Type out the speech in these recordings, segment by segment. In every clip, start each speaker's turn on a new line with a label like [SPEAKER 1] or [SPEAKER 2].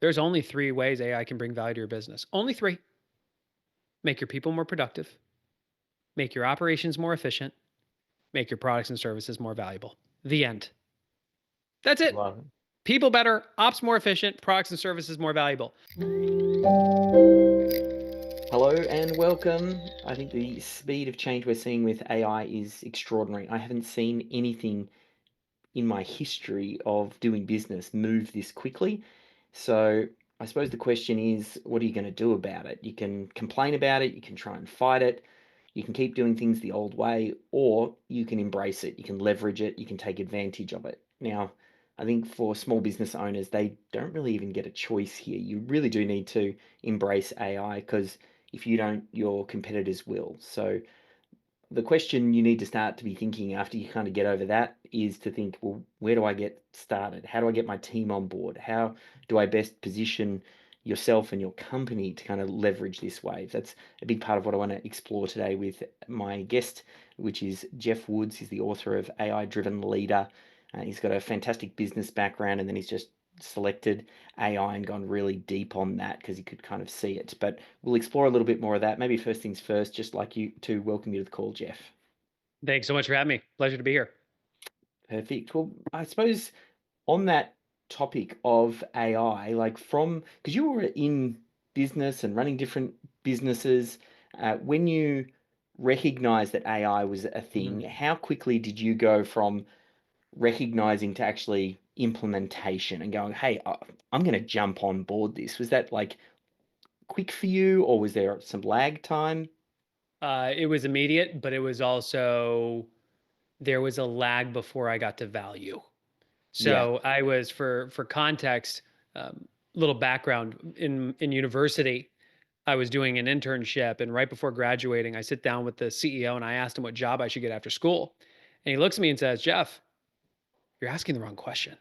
[SPEAKER 1] There's only three ways AI can bring value to your business. Only three. Make your people more productive, make your operations more efficient, make your products and services more valuable. The end. That's it.
[SPEAKER 2] Love it.
[SPEAKER 1] People better, ops more efficient, products and services more valuable.
[SPEAKER 2] Hello and welcome. I think the speed of change we're seeing with AI is extraordinary. I haven't seen anything in my history of doing business move this quickly. So I suppose the question is, what are you going to do about it? You can complain about it, you can try and fight it, you can keep doing things the old way, or you can embrace it, you can leverage it, you can take advantage of it. Now, I think for small business owners, they don't really even get a choice here. You really do need to embrace AI because if you don't, your competitors will. So the question you need to start to be thinking after you kind of get over that is to think, well, where do I get started? How do I get my team on board? How do I best position yourself and your company to kind of leverage this wave? That's a big part of what I want to explore today with my guest, which is Geoff Woods. He's the author of AI Driven Leader. He's got a fantastic business background, and then he's just selected AI and gone really deep on that because he could kind of see it. But we'll explore a little bit more of that. Maybe first things first, just like you to welcome you to the call, Geoff.
[SPEAKER 1] Thanks so much for having me. Pleasure to be here.
[SPEAKER 2] Perfect. Well, I suppose on that topic of AI, like from because you were in business and running different businesses, when you recognized that AI was a thing,
[SPEAKER 1] Mhm.
[SPEAKER 2] how quickly did you go from recognizing to actually implementation and going, hey, I'm going to jump on board this? Was that like quick for you, or was there some lag time?
[SPEAKER 1] It was immediate, but it was also there was a lag before I got to value.
[SPEAKER 2] Yeah,
[SPEAKER 1] So I was for context, little background in university. I was doing an internship, and right before graduating, I sit down with the CEO and I asked him what job I should get after school, and he looks at me and says, "Jeff, you're asking the wrong question.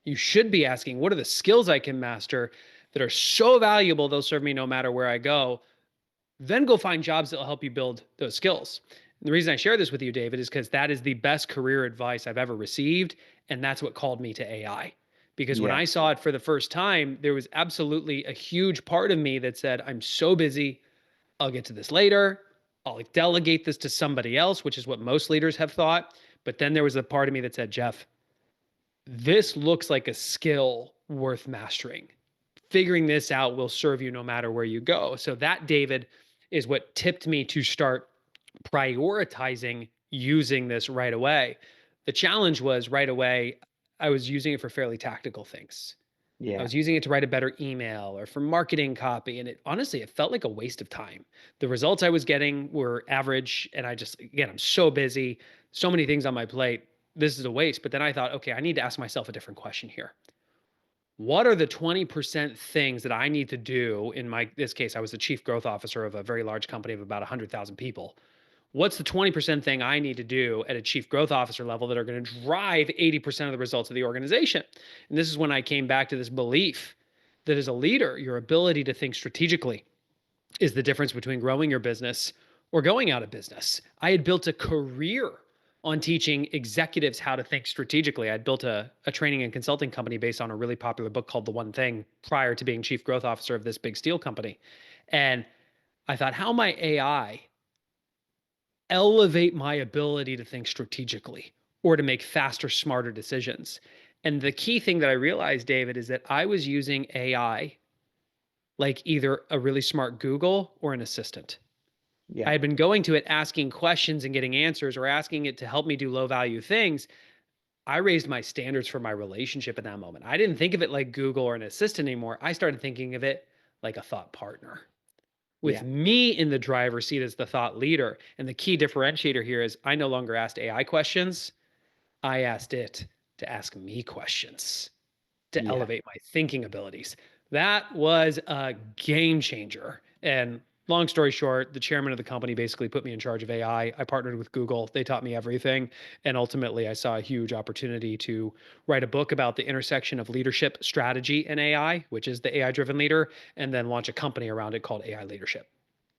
[SPEAKER 1] You should be asking, what are the skills I can master that are so valuable they'll serve me no matter where I go? Then go find jobs that will help you build those skills." And the reason I share this with you, David, is because that is the best career advice I've ever received. And that's what called me to AI. Because when
[SPEAKER 2] yeah,
[SPEAKER 1] I saw it for the first time, there was absolutely a huge part of me that said, I'm so busy. I'll get to this later. I'll delegate this to somebody else, which is what most leaders have thought. But then there was a part of me that said, Jeff, this looks like a skill worth mastering. Figuring this out will serve you no matter where you go. So that, David, is what tipped me to start prioritizing using this right away. The challenge was right away, I was using it for fairly tactical things. I
[SPEAKER 2] yeah,
[SPEAKER 1] was using it to write a better email or for marketing copy. And it honestly, it felt like a waste of time. The results I was getting were average. And I just, again, I'm so busy, so many things on my plate. This is a waste. But then I thought, okay, I need to ask myself a different question here. What are the 20% things that I need to do? In my this case, I was the chief growth officer of a very large company of about 100,000 people. What's the 20% thing I need to do at a chief growth officer level that are going to drive 80% of the results of the organization? And this is when I came back to this belief that as a leader, your ability to think strategically is the difference between growing your business or going out of business. I had built a career on teaching executives how to think strategically. I'd built a training and consulting company based on a really popular book called The One Thing prior to being chief growth officer of this big steel company. And I thought, how might AI elevate my ability to think strategically or to make faster, smarter decisions? And the key thing that I realized, David, is that I was using AI like either a really smart Google or an assistant. I
[SPEAKER 2] yeah,
[SPEAKER 1] had been going to it asking questions and getting answers or asking it to help me do low value things. I raised my standards for my relationship in that moment. I didn't think of it like Google or an assistant anymore. I started thinking of it like a thought partner with
[SPEAKER 2] yeah,
[SPEAKER 1] me in the driver's seat as the thought leader. And the key differentiator here is I no longer asked AI questions. I asked it to ask me questions to
[SPEAKER 2] yeah.
[SPEAKER 1] elevate my thinking abilities. That was a game changer. And long story short, the chairman of the company basically put me in charge of AI. I partnered with Google. They taught me everything. And ultimately, I saw a huge opportunity to write a book about the intersection of leadership strategy and AI, which is the AI driven leader, and then launch a company around it called AI Leadership.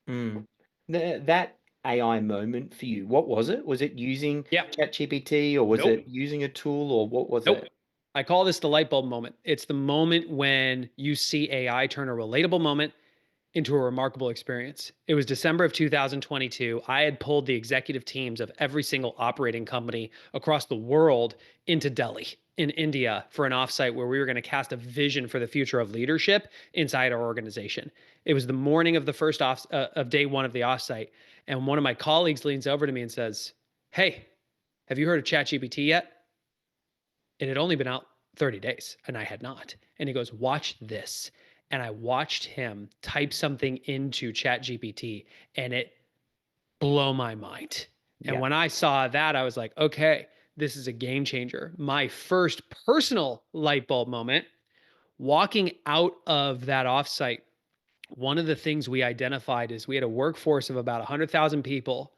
[SPEAKER 2] Mm. That AI moment for you, what was it? Was it using
[SPEAKER 1] Yeah.
[SPEAKER 2] ChatGPT or was
[SPEAKER 1] Nope.
[SPEAKER 2] it using a tool or what was
[SPEAKER 1] Nope.
[SPEAKER 2] it?
[SPEAKER 1] I call this the light bulb moment. It's the moment when you see AI turn a relatable moment into a remarkable experience. It was December of 2022. I had pulled the executive teams of every single operating company across the world into Delhi in India for an offsite where we were going to cast a vision for the future of leadership inside our organization. It was the morning of the first of day one of the offsite, and one of my colleagues leans over to me and says, "Hey, have you heard of ChatGPT yet?" It had only been out 30 days and I had not. And he goes, "Watch this." And I watched him type something into ChatGPT and it blew my mind. And
[SPEAKER 2] Yeah.
[SPEAKER 1] when I saw that, I was like, okay, this is a game changer. My first personal light bulb moment, walking out of that offsite, one of the things we identified is we had a workforce of about 100,000 people.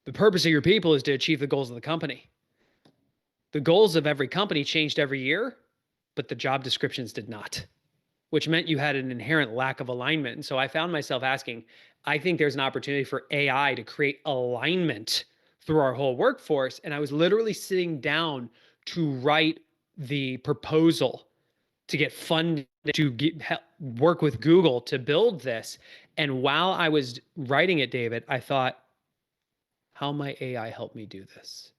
[SPEAKER 1] The purpose of your people is to achieve the goals of the company. The goals of every company changed every year, but the job descriptions did not, which meant you had an inherent lack of alignment. And so I found myself asking, I think there's an opportunity for AI to create alignment through our whole workforce. And I was literally sitting down to write the proposal to get funded to work with Google to build this. And while I was writing it, David, I thought, how might AI help me do this?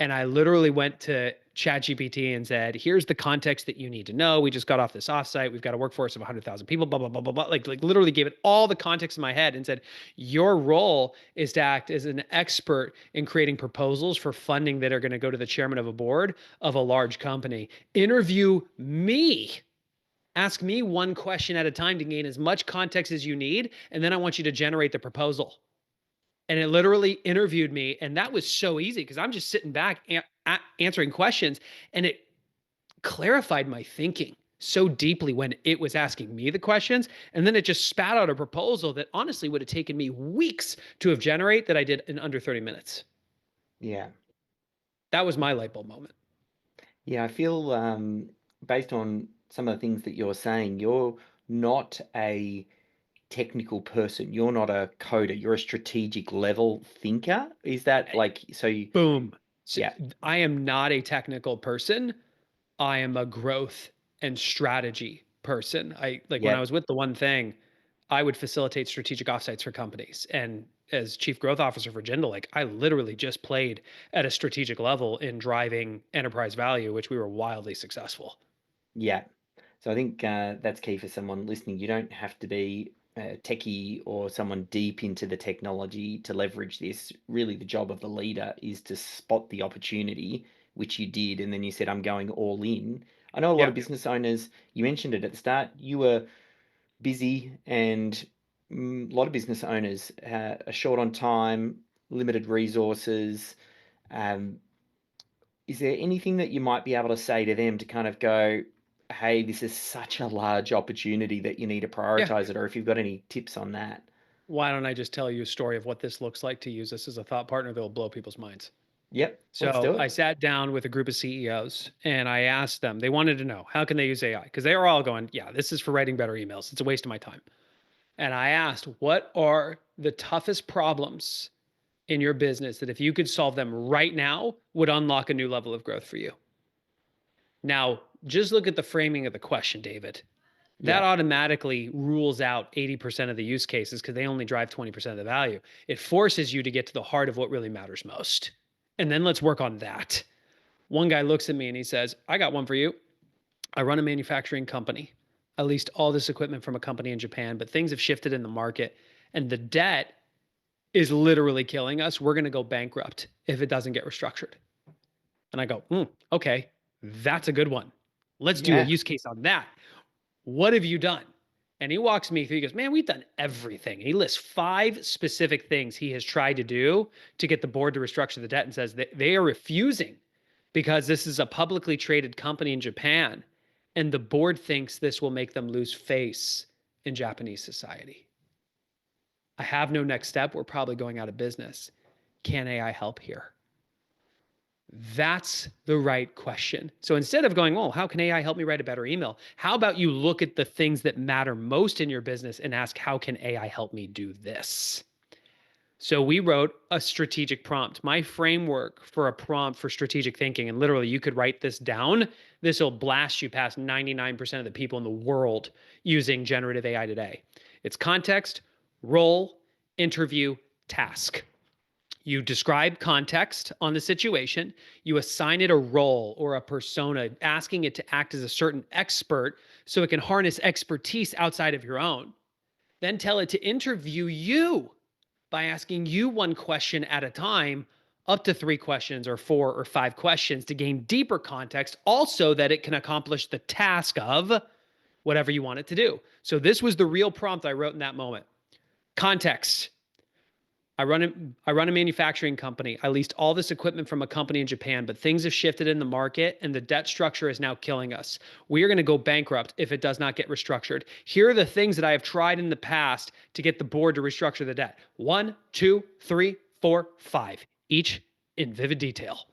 [SPEAKER 1] And I literally went to ChatGPT and said, "Here's the context that you need to know. We just got off this offsite. We've got a workforce of 100,000 people, blah, blah, blah, blah, blah." Like literally gave it all the context in my head and said, "Your role is to act as an expert in creating proposals for funding that are going to go to the chairman of a board of a large company. Interview me. Ask me one question at a time to gain as much context as you need. And then I want you to generate the proposal." And it literally interviewed me, and that was so easy because I'm just sitting back answering questions, and it clarified my thinking so deeply when it was asking me the questions, and then it just spat out a proposal that honestly would have taken me weeks to have generate that I did in under 30 minutes.
[SPEAKER 2] Yeah.
[SPEAKER 1] That was my light bulb moment.
[SPEAKER 2] Yeah, I feel based on some of the things that you're saying, you're not a technical person. You're not a coder. You're a strategic level thinker. Is that like so you,
[SPEAKER 1] Boom. So
[SPEAKER 2] yeah,
[SPEAKER 1] I am not a technical person. I am a growth and strategy person. I like when I
[SPEAKER 2] yeah,
[SPEAKER 1] was with the one thing, I would facilitate strategic offsites for companies. And as chief growth officer for Jindal, like I literally just played at a strategic level in driving enterprise value, which we were wildly successful.
[SPEAKER 2] yeah. So I think that's key for someone listening. You don't have to be a techie or someone deep into the technology to leverage this. Really, the job of the leader is to spot the opportunity, which you did, and then you said, "I'm going all in." I know a lot
[SPEAKER 1] Yeah.
[SPEAKER 2] of business owners, you mentioned it at the start, you were busy, and a lot of business owners are short on time, limited resources. Um, is there anything that you might be able to say to them to kind of go, hey, this is such a large opportunity that you need to
[SPEAKER 1] Yeah.
[SPEAKER 2] prioritize it, or if you've got any tips on that?
[SPEAKER 1] Why don't I just tell you a story of what this looks like to use this as a thought partner that will blow people's minds?
[SPEAKER 2] Yep, let's do
[SPEAKER 1] So I
[SPEAKER 2] it.
[SPEAKER 1] sat down with a group of CEOs and I asked them, they wanted to know how can they use AI? Because they were all going, yeah, this is for writing better emails. It's a waste of my time. And I asked, what are the toughest problems in your business that if you could solve them right now would unlock a new level of growth for you? Now, just look at the framing of the question, David. That
[SPEAKER 2] Yeah,
[SPEAKER 1] automatically rules out 80% of the use cases because they only drive 20% of the value. It forces you to get to the heart of what really matters most. And then let's work on that. One guy looks at me and he says, I got one for you. I run a manufacturing company. I leased all this equipment from a company in Japan, but things have shifted in the market and the debt is literally killing us. We're going to go bankrupt if it doesn't get restructured. And I go, okay, that's a good one. Let's do a
[SPEAKER 2] yeah,
[SPEAKER 1] use case on that. What have you done? And he walks me through, he goes, man, we've done everything. And he lists 5 specific things he has tried to do to get the board to restructure the debt and says that they are refusing because this is a publicly traded company in Japan. And the board thinks this will make them lose face in Japanese society. I have no next step. We're probably going out of business. Can AI help here? That's the right question. So instead of going, oh, how can AI help me write a better email? How about you look at the things that matter most in your business and ask, how can AI help me do this? So we wrote a strategic prompt, my framework for a prompt for strategic thinking. And literally, you could write this down. This will blast you past 99% of the people in the world using generative AI today. It's context, role, interview, task. You describe context on the situation, you assign it a role or a persona, asking it to act as a certain expert so it can harness expertise outside of your own. Then tell it to interview you by asking you one question at a time, up to 3 questions or 4 or 5 questions to gain deeper context, also that it can accomplish the task of whatever you want it to do. So, this was the real prompt I wrote in that moment. Context. I run a manufacturing company. I leased all this equipment from a company in Japan, but things have shifted in the market and the debt structure is now killing us. We are going to go bankrupt if it does not get restructured. Here are the things that I have tried in the past to get the board to restructure the debt. 1, 2, 3, 4, 5, each in vivid detail.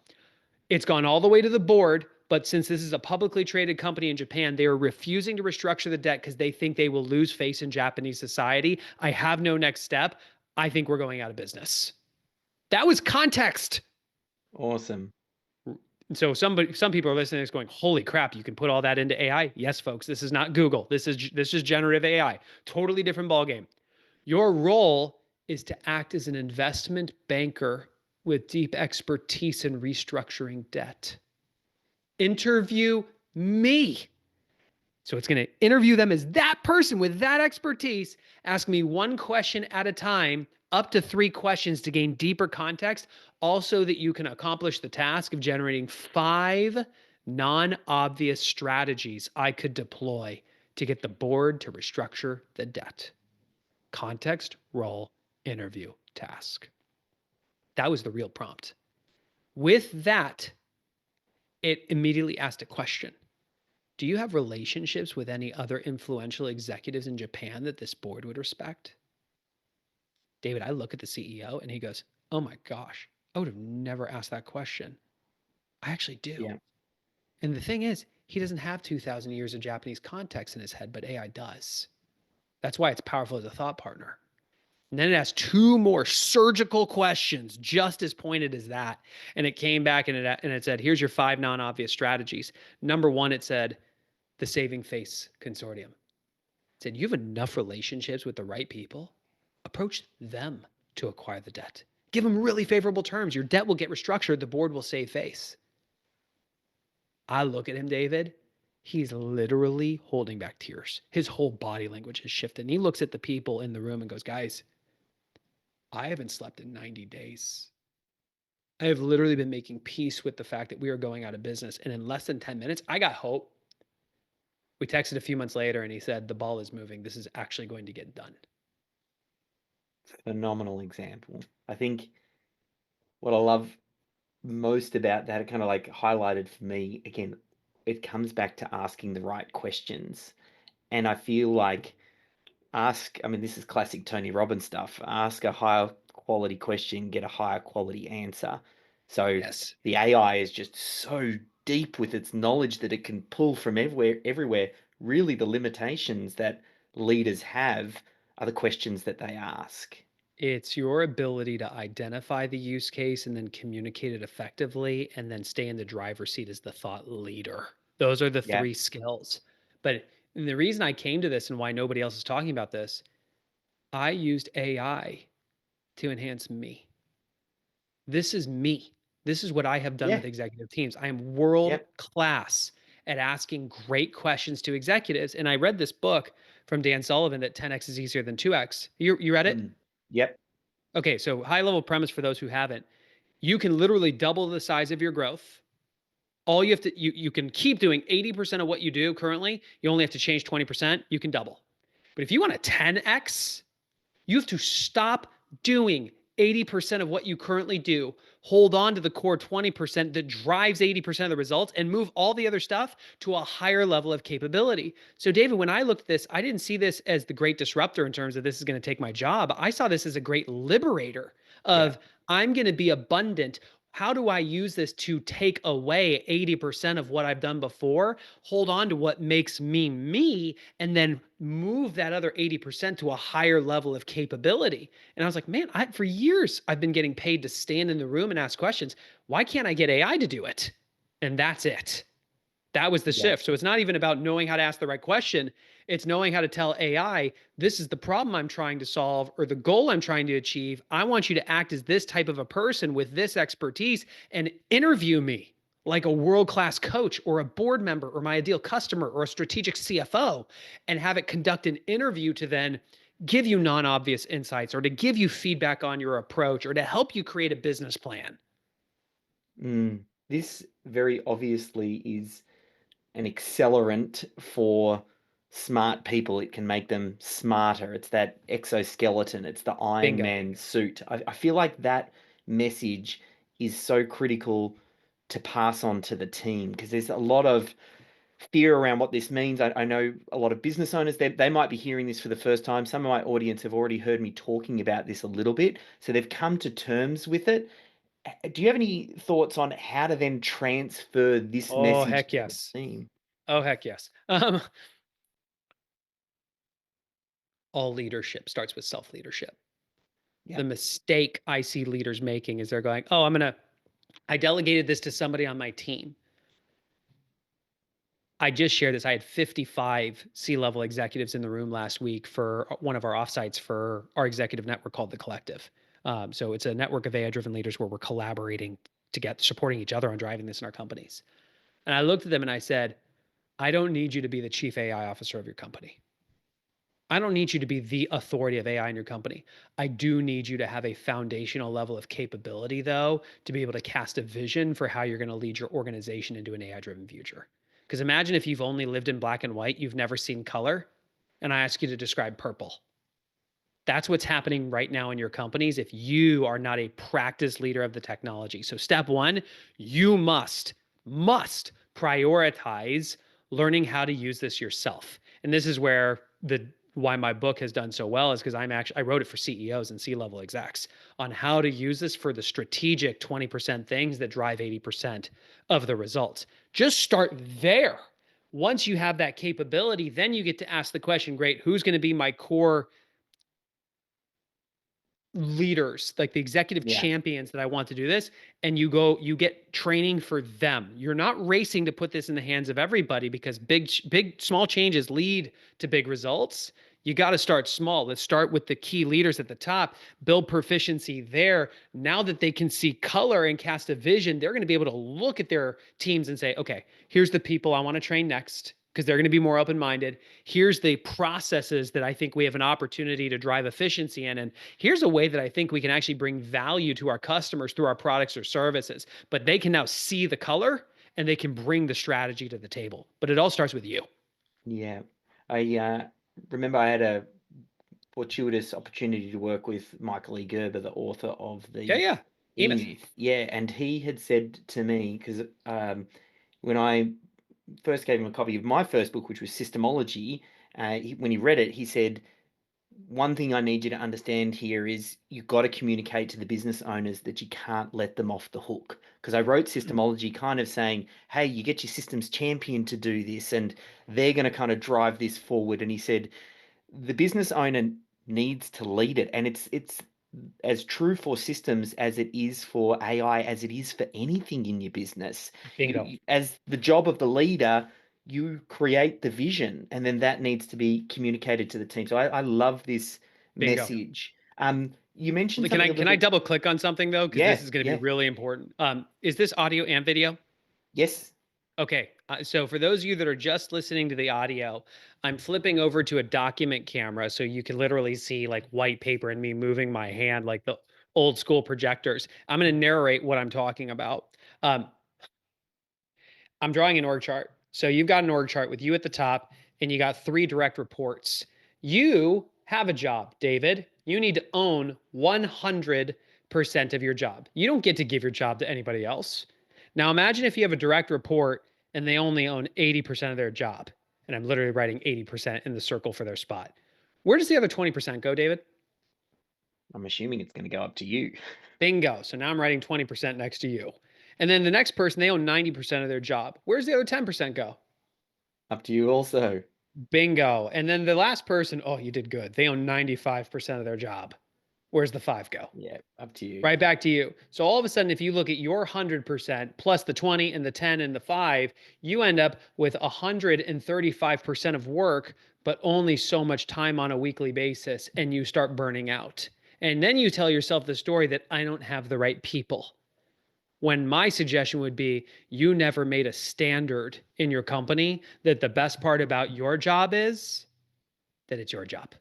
[SPEAKER 1] It's gone all the way to the board, but since this is a publicly traded company in Japan, they are refusing to restructure the debt because they think they will lose face in Japanese society. I have no next step. I think we're going out of business. That was context.
[SPEAKER 2] Awesome.
[SPEAKER 1] So some people are listening to this going, holy crap, you can put all that into AI. Yes, folks, this is not Google. This is generative AI. Totally different ballgame. Your role is to act as an investment banker with deep expertise in restructuring debt. Interview me. So it's going to interview them as that person with that expertise, ask me one question at a time, up to 3 questions to gain deeper context, also that you can accomplish the task of generating 5 non-obvious strategies I could deploy to get the board to restructure the debt. Context, role, interview, task. That was the real prompt. With that, it immediately asked a question. Do you have relationships with any other influential executives in Japan that this board would respect? David, I look at the CEO and he goes, oh my gosh, I would have never asked that question. I actually do.
[SPEAKER 2] Yeah.
[SPEAKER 1] And the thing is, he doesn't have 2,000 years of Japanese context in his head, but AI does. That's why it's powerful as a thought partner. And then it asked 2 more surgical questions, just as pointed as that. And it came back and it said, here's your 5 non-obvious strategies. Number 1, it said, the Saving Face Consortium. It said, you have enough relationships with the right people. Approach them to acquire the debt. Give them really favorable terms. Your debt will get restructured. The board will save face. I look at him, David. He's literally holding back tears. His whole body language has shifted. And he looks at the people in the room and goes, guys, I haven't slept in 90 days. I have literally been making peace with the fact that we are going out of business. And in less than 10 minutes, I got hope. We texted a few months later and he said, the ball is moving. This is actually going to get done.
[SPEAKER 2] Phenomenal example. I think what I love most about that, it kind of like highlighted for me, again, it comes back to asking the right questions. And I feel like I mean, this is classic Tony Robbins stuff. Ask a higher quality question, get a higher quality answer. So
[SPEAKER 1] Yes.
[SPEAKER 2] the AI is just so deep with its knowledge that it can pull from everywhere. Really, the limitations that leaders have are the questions that they ask.
[SPEAKER 1] It's your ability to identify the use case and then communicate it effectively and then stay in the driver's seat as the thought leader. Those are the
[SPEAKER 2] Yeah,
[SPEAKER 1] 3 skills. But the reason I came to this and why nobody else is talking about this, I used AI to enhance me. This is me. This is what I have done
[SPEAKER 2] yeah,
[SPEAKER 1] with executive teams. I am world
[SPEAKER 2] yep,
[SPEAKER 1] class at asking great questions to executives. And I read this book from Dan Sullivan that 10x is easier than 2x. You read it?
[SPEAKER 2] yep,
[SPEAKER 1] Okay, so high level premise for those who haven't. You can literally double the size of your growth. All you have to you can keep doing 80% of what you do currently. You only have to change 20%, you can double. But if you want a 10x, you have to stop doing 80% of what you currently do, hold on to the core 20% that drives 80% of the results, and move all the other stuff to a higher level of capability. So, David, when I looked at this, I didn't see this as the great disruptor in terms of this is going to take my job. I saw this as a great liberator
[SPEAKER 2] yeah.
[SPEAKER 1] of I'm going to be abundant. how do I use this to take away 80% of what I've done before, hold on to what makes me me, and then move that other 80% to a higher level of capability? And I was like, man, for years, I've been getting paid to stand in the room and ask questions. Why can't I get AI to do it? And that's it. That was the
[SPEAKER 2] Yeah.
[SPEAKER 1] shift. So it's not even about knowing how to ask the right question. It's knowing how to tell AI, this is the problem I'm trying to solve or the goal I'm trying to achieve. I want you to act as this type of a person with this expertise and interview me like a world-class coach or a board member or my ideal customer or a strategic CFO, and have it conduct an interview to then give you non-obvious insights or to give you feedback on your approach or to help you create a business plan.
[SPEAKER 2] This very obviously is an accelerant for smart people. It can make them smarter. It's that exoskeleton, it's the Iron
[SPEAKER 1] Bingo.
[SPEAKER 2] Man suit. I feel like that message is so critical to pass on to the team because there's a lot of fear around what this means. I know a lot of business owners, they might be hearing this for the first time. Some of my audience have already heard me talking about this a little bit, so they've come to terms with it. Do you have any thoughts on how to then transfer this
[SPEAKER 1] Oh,
[SPEAKER 2] message
[SPEAKER 1] heck
[SPEAKER 2] to the
[SPEAKER 1] yes.
[SPEAKER 2] team?
[SPEAKER 1] Oh, heck yes. All leadership starts with self leadership.
[SPEAKER 2] Yeah.
[SPEAKER 1] The mistake I see leaders making is they're going, oh, I delegated this to somebody on my team. I just shared this. I had 55 C-level executives in the room last week for one of our offsites for our executive network called The Collective. So it's a network of AI-driven leaders where we're collaborating to get supporting each other on driving this in our companies. And I looked at them and I said, I don't need you to be the chief AI officer of your company. I don't need you to be the authority of AI in your company. I do need you to have a foundational level of capability, though, to be able to cast a vision for how you're going to lead your organization into an AI driven future. Because imagine if you've only lived in black and white, you've never seen color, and I ask you to describe purple. That's what's happening right now in your companies if you are not a practice leader of the technology. So, step one, you must prioritize learning how to use this yourself. And this is where the why my book has done so well is because I wrote it for CEOs and C-level execs on how to use this for the strategic 20% things that drive 80% of the results. Just start there. Once you have that capability, then you get to ask the question, great, who's going to be my core leaders, like the executive
[SPEAKER 2] Yeah.
[SPEAKER 1] champions that I want to do this? And you get training for them. You're not racing to put this in the hands of everybody because small changes lead to big results. You got to start small. Let's start with the key leaders at the top, build proficiency there. Now that they can see color and cast a vision, they're going to be able to look at their teams and say, okay, here's the people I want to train next because they're going to be more open-minded. Here's the processes that I think we have an opportunity to drive efficiency in. And here's a way that I think we can actually bring value to our customers through our products or services. But they can now see the color and they can bring the strategy to the table. But it all starts with you.
[SPEAKER 2] Yeah. I remember I had a fortuitous opportunity to work with Michael E. Gerber, the author of
[SPEAKER 1] Yeah,
[SPEAKER 2] the
[SPEAKER 1] yeah. E-Myth.
[SPEAKER 2] E-Myth. Yeah, and he had said to me, because when I first gave him a copy of my first book, which was Systemology, when he read it, he said, one thing I need you to understand here is you've got to communicate to the business owners that you can't let them off the hook. Because I wrote Systemology kind of saying, hey, you get your systems champion to do this, and they're going to kind of drive this forward. And he said, the business owner needs to lead it. And it's as true for systems as it is for AI, as it is for anything in your business.
[SPEAKER 1] Bingo.
[SPEAKER 2] As the job of the leader, you create the vision, and then that needs to be communicated to the team. So I love this
[SPEAKER 1] Bingo.
[SPEAKER 2] message. You mentioned
[SPEAKER 1] Can
[SPEAKER 2] something
[SPEAKER 1] I
[SPEAKER 2] a
[SPEAKER 1] can
[SPEAKER 2] little
[SPEAKER 1] I
[SPEAKER 2] bit.
[SPEAKER 1] double click on something though? Because this
[SPEAKER 2] Yeah,
[SPEAKER 1] is going to be
[SPEAKER 2] yeah,
[SPEAKER 1] really important. Is this audio and video?
[SPEAKER 2] yes.
[SPEAKER 1] Okay, so for those of you that are just listening to the audio, I'm flipping over to a document camera so you can literally see like white paper and me moving my hand like the old school projectors. I'm going to narrate what I'm talking about. Um, I'm drawing an org chart. So you've got an org chart with you at the top, and you got 3 direct reports. You have a job, David. You need to own 100% of your job. You don't get to give your job to anybody else. Now imagine if you have a direct report and they only own 80% of their job. And I'm literally writing 80% in the circle for their spot. Where does the other 20% go, David?
[SPEAKER 2] I'm assuming it's going to go up to you.
[SPEAKER 1] Bingo. So now I'm writing 20% next to you. And then the next person, they own 90% of their job. Where's the other 10% go?
[SPEAKER 2] Up to you also.
[SPEAKER 1] Bingo. And then the last person, oh, you did good. They own 95% of their job. Where's the five go?
[SPEAKER 2] Yeah, up to you.
[SPEAKER 1] Right back to you. So all of a sudden, if you look at your 100% plus the 20 and the 10 and the five, you end up with 135% of work, but only so much time on a weekly basis. And you start burning out. And then you tell yourself the story that I don't have the right people. When my suggestion would be you never made a standard in your company that the best part about your job is that it's your job,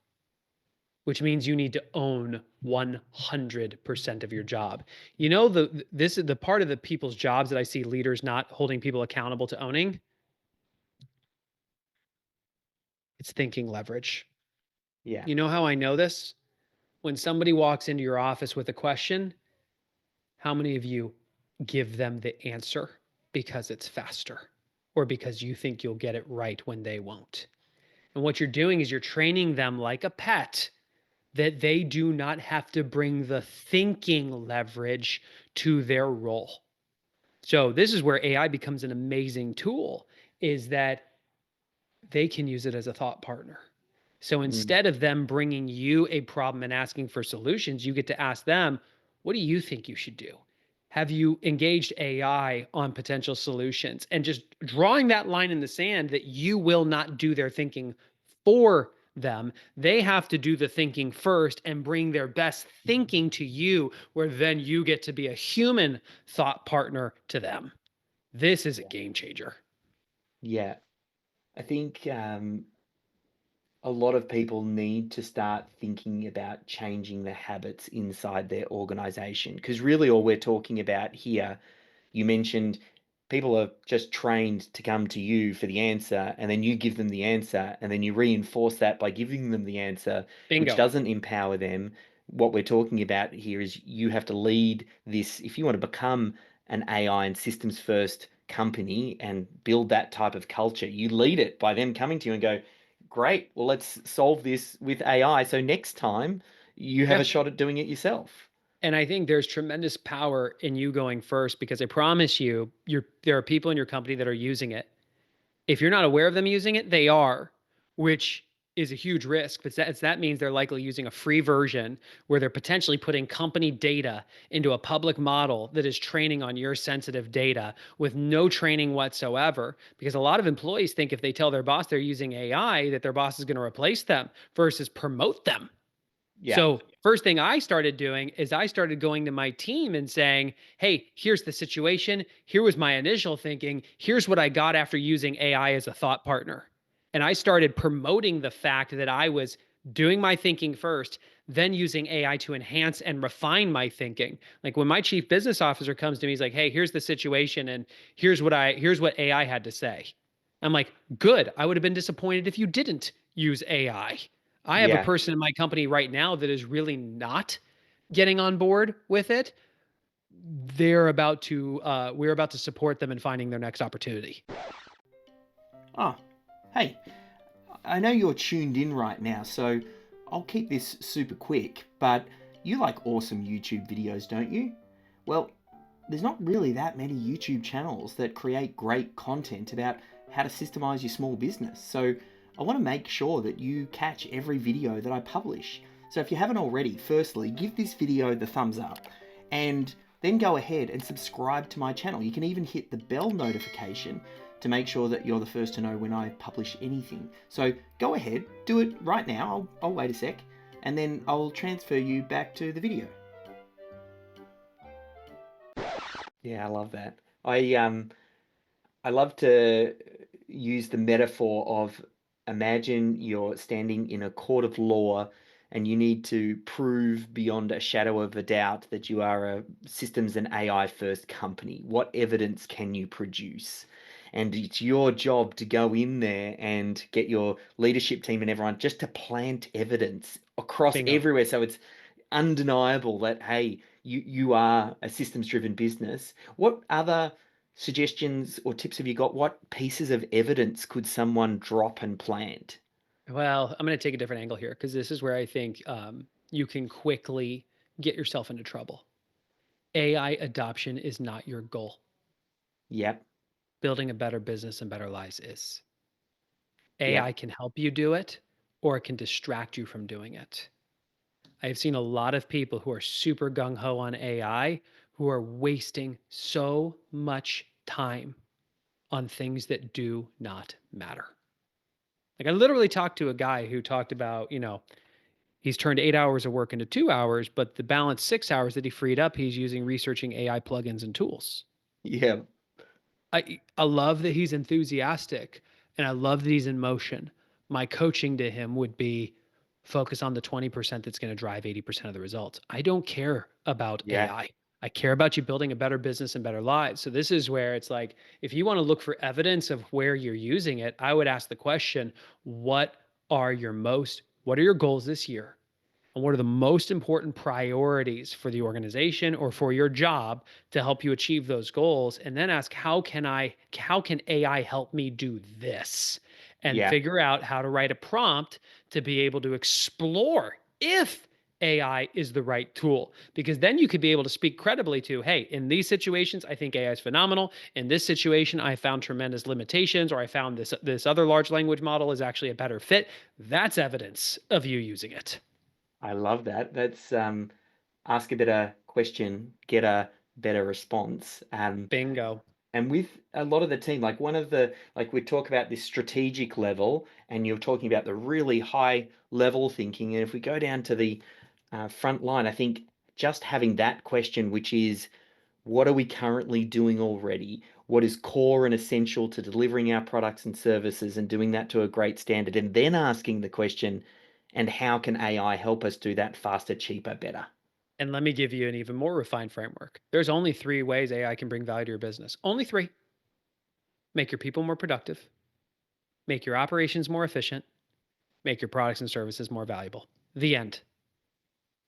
[SPEAKER 1] which means you need to own 100% of your job. You know, this is the part of the people's jobs that I see leaders not holding people accountable to owning. It's thinking leverage.
[SPEAKER 2] Yeah,
[SPEAKER 1] You know how I know this? When somebody walks into your office with a question, how many of you give them the answer because it's faster or because you think you'll get it right when they won't? And what you're doing is you're training them like a pet that they do not have to bring the thinking leverage to their role. So this is where AI becomes an amazing tool, is that they can use it as a thought partner. So
[SPEAKER 2] mm,
[SPEAKER 1] instead of them bringing you a problem and asking for solutions, you get to ask them, what do you think you should do? Have you engaged AI on potential solutions and just drawing that line in the sand that you will not do their thinking for them? They have to do the thinking first and bring their best thinking to you, where then you get to be a human thought partner to them. This is a
[SPEAKER 2] yeah,
[SPEAKER 1] game changer.
[SPEAKER 2] yeah. I think a lot of people need to start thinking about changing the habits inside their organization. Because really, all we're talking about here, you mentioned people are just trained to come to you for the answer, and then you give them the answer, and then you reinforce that by giving them the answer, which
[SPEAKER 1] Bingo.
[SPEAKER 2] doesn't empower them. What we're talking about here is you have to lead this. If you want to become an AI and systems first company and build that type of culture, you lead it by them coming to you and go, great, well, let's solve this with AI. So next time you have
[SPEAKER 1] Yeah.
[SPEAKER 2] a shot at doing it yourself.
[SPEAKER 1] And I think there's tremendous power in you going first, because I promise you, there are people in your company that are using it. If you're not aware of them using it, they are, which is a huge risk. But that means they're likely using a free version where they're potentially putting company data into a public model that is training on your sensitive data with no training whatsoever. Because a lot of employees think if they tell their boss they're using AI, that their boss is going to replace them versus promote them.
[SPEAKER 2] Yeah,
[SPEAKER 1] So, first thing I started doing is I started going to my team and saying, hey, here's the situation. Here was my initial thinking. Here's what I got after using AI as a thought partner. And I started promoting the fact that I was doing my thinking first, then using AI to enhance and refine my thinking. Like when my chief business officer comes to me, he's like, hey, here's the situation and here's what AI had to say. I'm like, good. I would have been disappointed if you didn't use AI. I have a
[SPEAKER 2] yeah.
[SPEAKER 1] person in my company right now that is really not getting on board with it. We're about to support them in finding their next opportunity.
[SPEAKER 2] Oh, hey, I know you're tuned in right now, so I'll keep this super quick, but you like awesome YouTube videos, don't you? Well, there's not really that many YouTube channels that create great content about how to systemize your small business. So I want to make sure that you catch every video that I publish. So if you haven't already, firstly, give this video the thumbs up and then go ahead and subscribe to my channel. You can even hit the bell notification to make sure that you're the first to know when I publish anything. So go ahead, do it right now. I'll wait a sec and then I'll transfer you back to the video. Yeah, I love that. I love to use the metaphor of imagine you're standing in a court of law and you need to prove beyond a shadow of a doubt that you are a systems and AI first company. What evidence can you produce? And it's your job to go in there and get your leadership team and everyone just to plant evidence across
[SPEAKER 1] Bingo.
[SPEAKER 2] everywhere. So it's undeniable that, hey, you are a systems driven business. What other suggestions or tips have you got? What pieces of evidence could someone drop and plant?
[SPEAKER 1] Well, I'm going to take a different angle here because this is where I think you can quickly get yourself into trouble. AI adoption is not your goal.
[SPEAKER 2] Yep.
[SPEAKER 1] Building a better business and better lives is. AI
[SPEAKER 2] Yep.
[SPEAKER 1] can help you do it, or it can distract you from doing it. I've seen a lot of people who are super gung ho on AI who are wasting so much time on things that do not matter. Like I literally talked to a guy who talked about, he's turned 8 hours of work into 2 hours, but the balance 6 hours that he freed up, he's using researching AI plugins and tools.
[SPEAKER 2] Yep.
[SPEAKER 1] I love that he's enthusiastic and I love that he's in motion. My coaching to him would be focus on the 20% that's going to drive 80% of the results. I don't care about
[SPEAKER 2] Yeah.
[SPEAKER 1] AI. I care about you building a better business and better lives. So this is where it's like if you want to look for evidence of where you're using it, I would ask the question, what are your goals this year? And what are the most important priorities for the organization or for your job to help you achieve those goals? And then ask, how can AI help me do this? And
[SPEAKER 2] Yeah.
[SPEAKER 1] figure out how to write a prompt to be able to explore if AI is the right tool, because then you could be able to speak credibly to, hey, in these situations, I think AI is phenomenal. In this situation, I found tremendous limitations, or I found this other large language model is actually a better fit. That's evidence of you using it.
[SPEAKER 2] I love that. That's ask a better question, get a better response.
[SPEAKER 1] Bingo.
[SPEAKER 2] And with a lot of the team, like one of the, like we talk about this strategic level, and you're talking about the really high level thinking. And if we go down to the front line, I think just having that question, which is, what are we currently doing already? What is core and essential to delivering our products and services and doing that to a great standard? And then asking the question, and how can AI help us do that faster, cheaper, better?
[SPEAKER 1] And let me give you an even more refined framework. There's only three ways AI can bring value to your business. Only three: make your people more productive, make your operations more efficient, make your products and services more valuable. The end.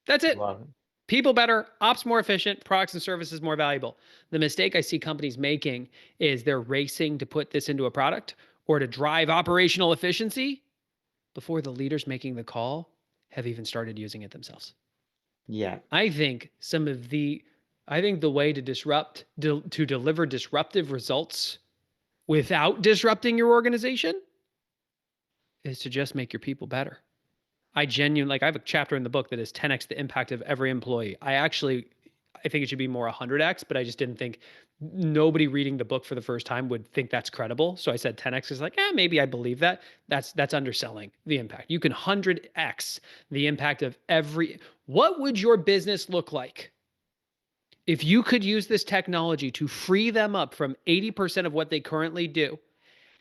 [SPEAKER 1] That's it.
[SPEAKER 2] Love it.
[SPEAKER 1] People better, ops more efficient, products and services more valuable. The mistake I see companies making is they're racing to put this into a product or to drive operational efficiency before the leaders making the call have even started using it themselves.
[SPEAKER 2] Yeah.
[SPEAKER 1] I think the way to to deliver disruptive results without disrupting your organization is to just make your people better. I have a chapter in the book that is 10x the impact of every employee. I think it should be more 100x, but I just didn't think nobody reading the book for the first time would think that's credible. So I said 10x is like, maybe I believe that. That's underselling the impact. You can 100x the impact of every. What would your business look like if you could use this technology to free them up from 80% of what they currently do,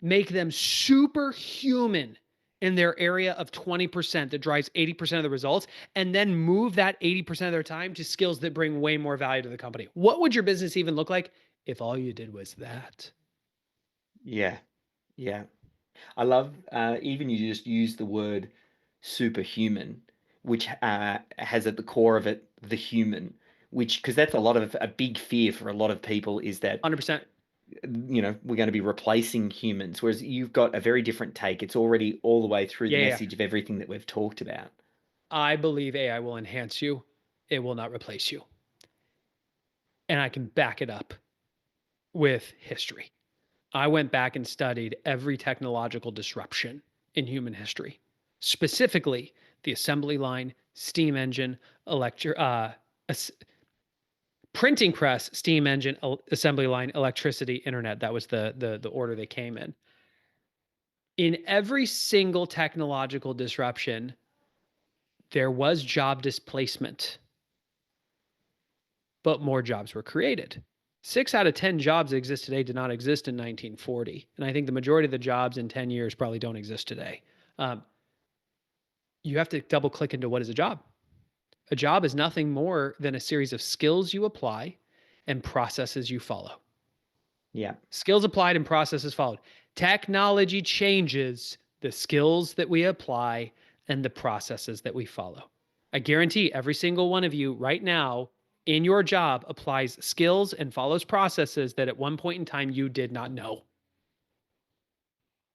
[SPEAKER 1] make them superhuman in their area of 20% that drives 80% of the results, and then move that 80% of their time to skills that bring way more value to the company? What would your business even look like if all you did was that?
[SPEAKER 2] Yeah. Yeah. I love even you just use the word superhuman, which has at the core of it the human, which because that's a big fear for a lot of people is that
[SPEAKER 1] 100%.
[SPEAKER 2] we're going to be replacing humans, whereas you've got a very different take. It's already all the way through the
[SPEAKER 1] Yeah, yeah.
[SPEAKER 2] message of everything that we've talked about.
[SPEAKER 1] I believe AI will enhance you. It will not replace you. And I can back it up with history. I went back and studied every technological disruption in human history, specifically the assembly line, steam engine, printing press, steam engine, assembly line, electricity, internet. That was the order they came in. In every single technological disruption, there was job displacement, but more jobs were created. 6 out of 10 jobs that exist today did not exist in 1940. And I think the majority of the jobs in 10 years probably don't exist today. Um, you have to double click into what is a job. A job is nothing more than a series of skills you apply and processes you follow.
[SPEAKER 2] Yeah.
[SPEAKER 1] Skills applied and processes followed. Technology changes the skills that we apply and the processes that we follow. I guarantee every single one of you right now in your job applies skills and follows processes that at one point in time you did not know.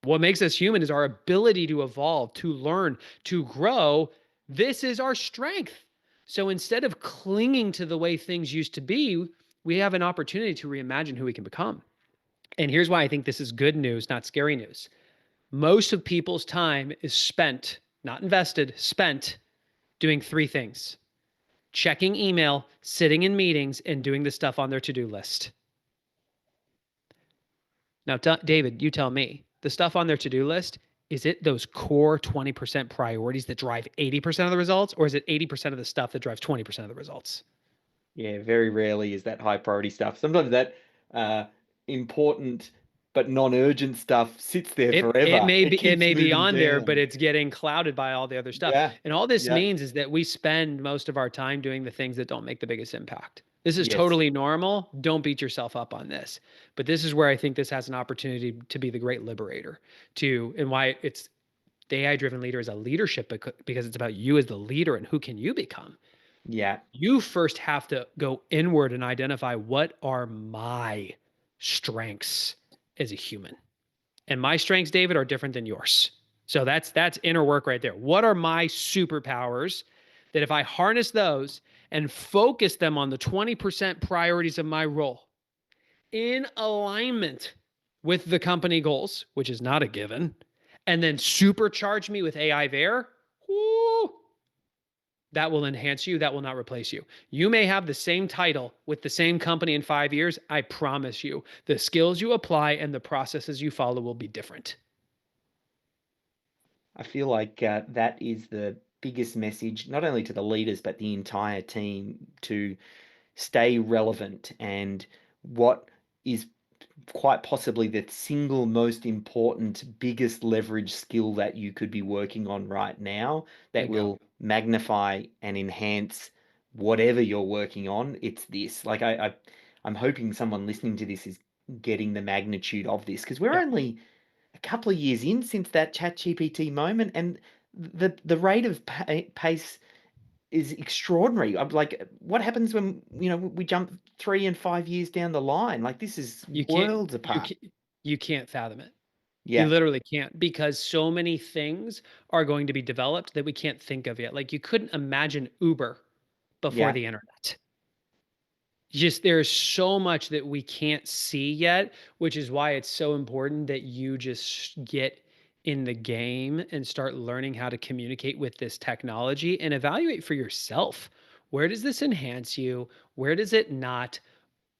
[SPEAKER 1] What makes us human is our ability to evolve, to learn, to grow This is our strength. So instead of clinging to the way things used to be, we have an opportunity to reimagine who we can become. And here's why I think this is good news, not scary news. Most of people's time is spent, not invested, spent doing three things: checking email, sitting in meetings, and doing the stuff on their to-do list. Now, David, you tell me, the stuff on their to-do list, is it those core 20% priorities that drive 80% of the results, or is it 80% of the stuff that drives 20% of the results?
[SPEAKER 2] Yeah, very rarely is that high priority stuff. Sometimes that uh, important but non-urgent stuff sits there
[SPEAKER 1] It
[SPEAKER 2] forever.
[SPEAKER 1] may
[SPEAKER 2] It
[SPEAKER 1] be it
[SPEAKER 2] keeps
[SPEAKER 1] may be
[SPEAKER 2] moving
[SPEAKER 1] on there, but
[SPEAKER 2] down.
[SPEAKER 1] it's getting clouded by all the other stuff.
[SPEAKER 2] Yeah,
[SPEAKER 1] And all this
[SPEAKER 2] yeah,
[SPEAKER 1] means is that we spend most of our time doing the things that don't make the biggest impact. This is
[SPEAKER 2] yes,
[SPEAKER 1] totally normal. Don't beat yourself up on this. But this is where I think this has an opportunity to be the great liberator to, and why it's the AI driven leader is a leadership, because it's about you as the leader and who can you become.
[SPEAKER 2] yeah.
[SPEAKER 1] You first have to go inward and identify, what are my strengths as a human? And my strengths, David, are different than yours. So that's inner work right there. What are my superpowers that if I harness those and focus them on the 20% priorities of my role in alignment with the company goals, which is not a given, and then supercharge me with AI there, whoo, that will enhance you. That will not replace you. You may have the same title with the same company in 5 years. I promise you, the skills you apply and the processes you follow will be different.
[SPEAKER 2] I feel like that is the biggest message, not only to the leaders, but the entire team to stay relevant. And what is quite possibly the single most important, biggest leverage skill that you could be working on right now that
[SPEAKER 1] Bingo.
[SPEAKER 2] will magnify and enhance whatever you're working on. It's this. Like I'm hoping someone listening to this is getting the magnitude of this because we're
[SPEAKER 1] Yep.
[SPEAKER 2] only a couple of years in since that ChatGPT moment, and the rate of pace is extraordinary. I'm like, what happens when we jump 3 and 5 years down the line? Like this is
[SPEAKER 1] You can't
[SPEAKER 2] worlds
[SPEAKER 1] you
[SPEAKER 2] apart.
[SPEAKER 1] can't you can't fathom it. You
[SPEAKER 2] Yeah,
[SPEAKER 1] literally can't, because so many things are going to be developed that we can't think of yet. Like, you couldn't imagine Uber before
[SPEAKER 2] yeah,
[SPEAKER 1] the internet. Just there's so much that we can't see yet, which is why it's so important that you just get in the game and start learning how to communicate with this technology and evaluate for yourself. Where does this enhance you? Where does it not?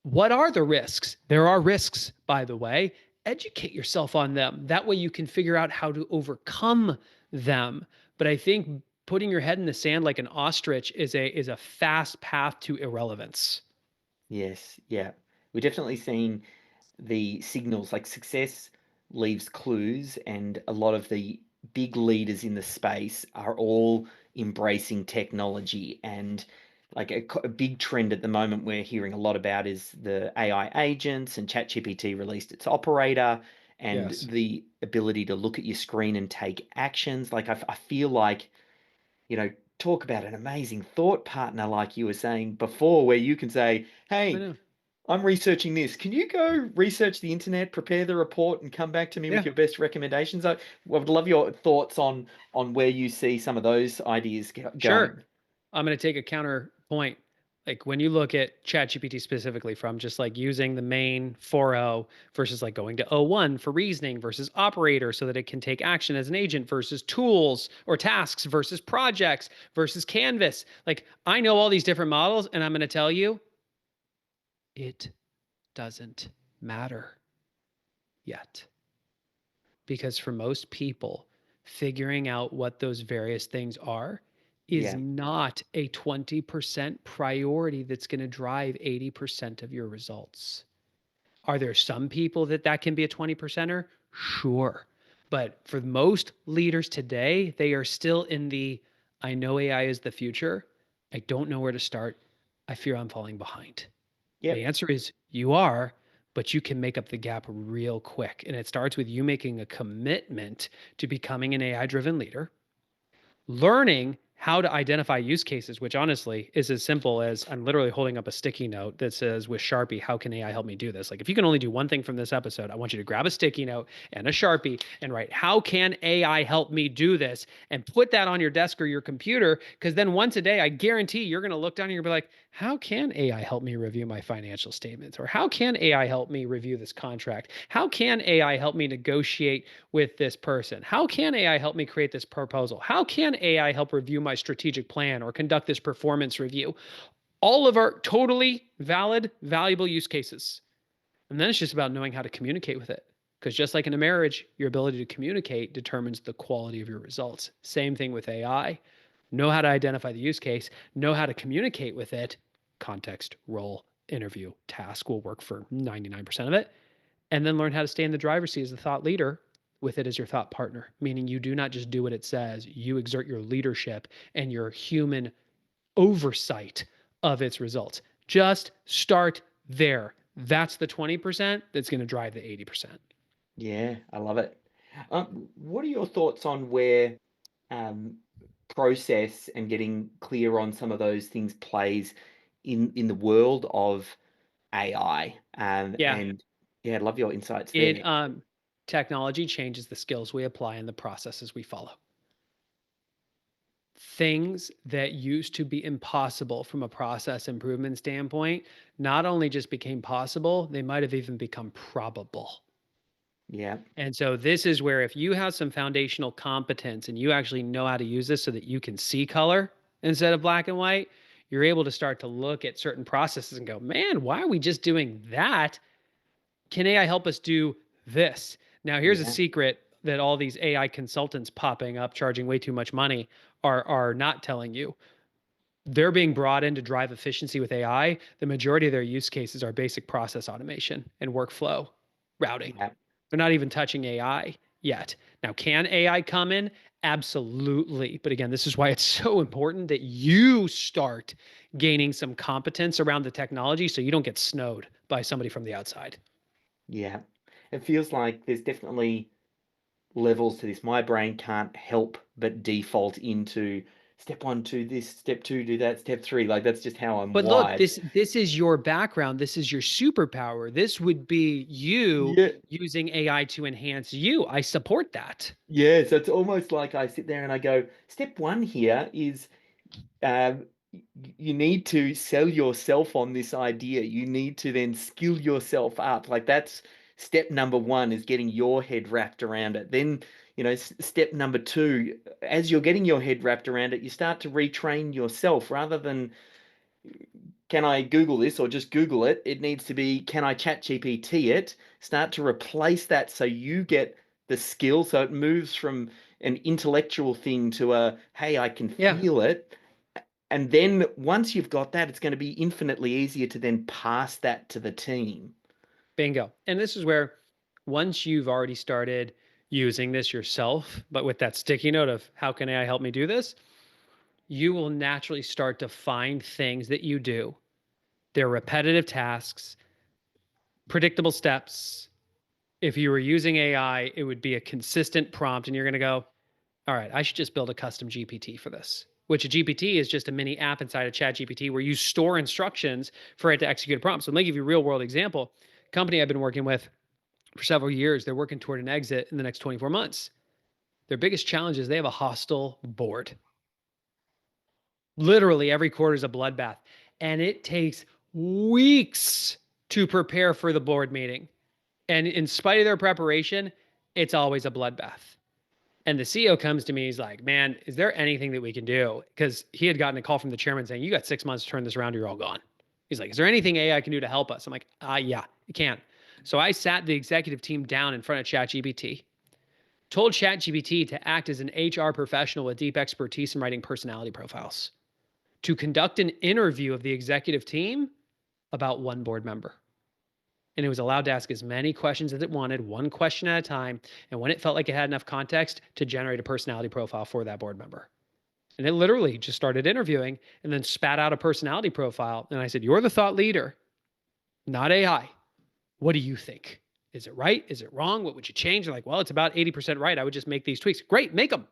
[SPEAKER 1] What are the risks? There are risks, by the way. Educate yourself on them. That way you can figure out how to overcome them. But I think putting your head in the sand like an ostrich is a fast path to irrelevance.
[SPEAKER 2] yes, yeah. We're definitely seeing the signals like success leaves clues, and a lot of the big leaders in the space are all embracing technology. And like a big trend at the moment we're hearing a lot about is the AI agents, and ChatGPT released its operator and
[SPEAKER 1] Yes.
[SPEAKER 2] the ability to look at your screen and take actions. Like I feel like, talk about an amazing thought partner, like you were saying before, where you can say,
[SPEAKER 1] I
[SPEAKER 2] hey,
[SPEAKER 1] know.
[SPEAKER 2] I'm researching this. Can you go research the internet, prepare the report, and come back to me with
[SPEAKER 1] Yeah,
[SPEAKER 2] your best recommendations? I would love your thoughts on where you see some of those ideas
[SPEAKER 1] sure.
[SPEAKER 2] going.
[SPEAKER 1] I'm going to take a counterpoint. Like, when you look at ChatGPT specifically, from just like using the main 4.0 versus like going to O1 for reasoning versus operator so that it can take action as an agent versus tools or tasks versus projects versus canvas. Like, I know all these different models, and I'm going to tell you, it doesn't matter yet. Because for most people, figuring out what those various things are is
[SPEAKER 2] Yeah.
[SPEAKER 1] not a 20% priority that's going to drive 80% of your results. Are there some people that can be a 20 percenter? Sure. But for most leaders today, they are still in the, I know AI is the future. I don't know where to start. I fear I'm falling behind. The
[SPEAKER 2] Yep.
[SPEAKER 1] answer is you are, but you can make up the gap real quick. And it starts with you making a commitment to becoming an AI driven leader, learning how to identify use cases, which honestly is as simple as I'm literally holding up a sticky note that says with Sharpie, how can AI help me do this? Like, if you can only do one thing from this episode, I want you to grab a sticky note and a Sharpie and write, how can AI help me do this? And put that on your desk or your computer. Because then once a day, I guarantee you're going to look down and you're going to be like, how can AI help me review my financial statements? Or how can AI help me review this contract? How can AI help me negotiate with this person? How can AI help me create this proposal? How can AI help review my strategic plan or conduct this performance review? All of our totally valid, valuable use cases. And then it's just about knowing how to communicate with it. Because just like in a marriage, your ability to communicate determines the quality of your results. Same thing with AI. Know how to identify the use case, know how to communicate with it. Context, role, interview, task will work for 99% of it. And then learn how to stay in the driver's seat as the thought leader with it as your thought partner, meaning you do not just do what it says, you exert your leadership and your human oversight of its results. Just start there. That's the 20% that's going to drive the 80%.
[SPEAKER 2] Yeah, I love it. What are your thoughts on where um, process and getting clear on some of those things plays in the world of AI?
[SPEAKER 1] Yeah.
[SPEAKER 2] And yeah, I'd love your insights
[SPEAKER 1] It
[SPEAKER 2] there.
[SPEAKER 1] technology changes the skills we apply and the processes we follow. Things that used to be impossible from a process improvement standpoint not only just became possible, they might have even become probable.
[SPEAKER 2] Yeah,
[SPEAKER 1] And so this is where if you have some foundational competence and you actually know how to use this so that you can see color instead of black and white, you're able to start to look at certain processes and go, man, why are we just doing that? Can AI help us do this? Now, here's a
[SPEAKER 2] yeah,
[SPEAKER 1] secret that all these AI consultants popping up charging way too much money are not telling you. They're being brought in to drive efficiency with AI. The majority of their use cases are basic process automation and workflow routing.
[SPEAKER 2] yeah,
[SPEAKER 1] They're not even touching AI yet. Now, can AI come in? Absolutely. But again, this is why it's so important that you start gaining some competence around the technology so you don't get snowed by somebody from the outside.
[SPEAKER 2] yeah. It feels like there's definitely levels to this. My brain can't help but default into step one, do this, step two, do that, step three. Like that's just how I'm
[SPEAKER 1] But look,
[SPEAKER 2] wired.
[SPEAKER 1] this is your background. This is your superpower. This would be you
[SPEAKER 2] Yeah,
[SPEAKER 1] using AI to enhance you. I support that.
[SPEAKER 2] yeah. So it's almost like I sit there and I go, step one here is um, you need to sell yourself on this idea. You need to then skill yourself up. Like that's step number one is getting your head wrapped around it. Then, step number two, as you're getting your head wrapped around it, you start to retrain yourself rather than can I Google this or just Google it? It needs to be, can I chat GPT it? Start to replace that so you get the skill. So it moves from an intellectual thing to a, hey, I can
[SPEAKER 1] Yeah,
[SPEAKER 2] feel it. And then once you've got that, it's going to be infinitely easier to then pass that to the team.
[SPEAKER 1] bingo. And this is where once you've already started using this yourself, but with that sticky note of how can AI help me do this, you will naturally start to find things that you do. They're repetitive tasks, predictable steps. If you were using AI, it would be a consistent prompt, and you're going to go, all right, I should just build a custom GPT for this, which a GPT is just a mini app inside of Chat GPT where you store instructions for it to execute a prompt. So let me give you a real world example. Company I've been working with for several years, they're working toward an exit in the next 24 months. Their biggest challenge is they have a hostile board. Literally every quarter is a bloodbath. And it takes weeks to prepare for the board meeting. And in spite of their preparation, it's always a bloodbath. And the CEO comes to me, he's like, man, is there anything that we can do? Because he had gotten a call from the chairman saying, you got 6 months to turn this around, or you're all gone. He's like, is there anything AI can do to help us? I'm like, yeah, it can. So I sat the executive team down in front of ChatGPT, told ChatGPT to act as an HR professional with deep expertise in writing personality profiles, to conduct an interview of the executive team about one board member. And it was allowed to ask as many questions as it wanted, one question at a time. And when it felt like it had enough context, to generate a personality profile for that board member. And it literally just started interviewing and then spat out a personality profile. And I said, you're the thought leader, not AI. What do you think? Is it right? Is it wrong? What would you change? They're like, well, it's about 80% right. I would just make these tweaks. Great, make them.